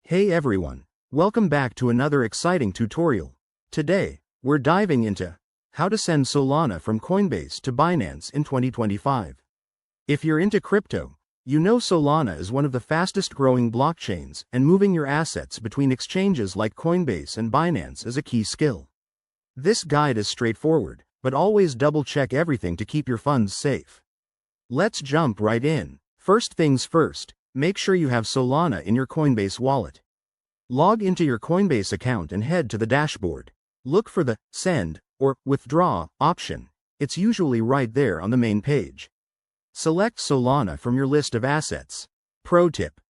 Hey everyone, welcome back to another exciting tutorial. Today, we're diving into how to send Solana from Coinbase to Binance in 2025. If you're into crypto, you know Solana is one of the fastest growing blockchains, and moving your assets between exchanges like Coinbase and Binance is a key skill. This guide is straightforward, but always double check everything to keep your funds safe. Let's jump right in. First things first, make sure you have Solana in your Coinbase wallet. Log into your Coinbase account and head to the dashboard. Look for the Send or Withdraw option. It's usually right there on the main page. Select Solana from your list of assets. Pro tip: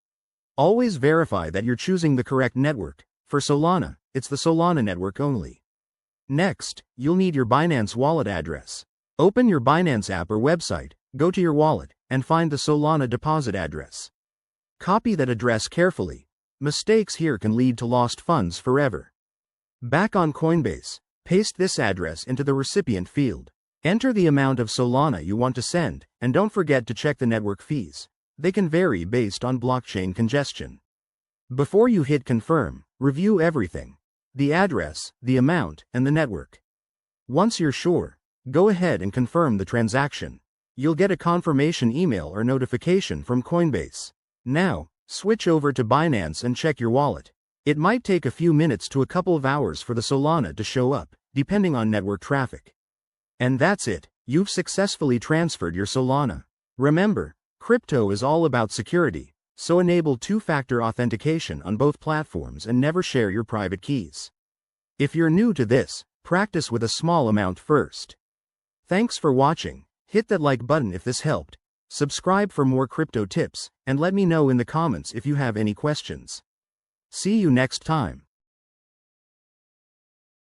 always verify that you're choosing the correct network. For Solana, it's the Solana network only. Next, you'll need your Binance wallet address. Open your Binance app or website, go to your wallet, and find the Solana deposit address. Copy that address carefully. Mistakes here can lead to lost funds forever. Back on Coinbase, paste this address into the recipient field. Enter the amount of Solana you want to send, and don't forget to check the network fees. They can vary based on blockchain congestion. Before you hit confirm, review everything: the address, the amount, and the network. Once you're sure, go ahead and confirm the transaction. You'll get a confirmation email or notification from Coinbase. Now, switch over to Binance and check your wallet. It might take a few minutes to a couple of hours for the Solana to show up, depending on network traffic. And that's it, you've successfully transferred your Solana. Remember, crypto is all about security, so enable two-factor authentication on both platforms and never share your private keys. If you're new to this, practice with a small amount first. Thanks for watching. Hit that like button if this helped. Subscribe for more crypto tips, and let me know in the comments if you have any questions. See you next time.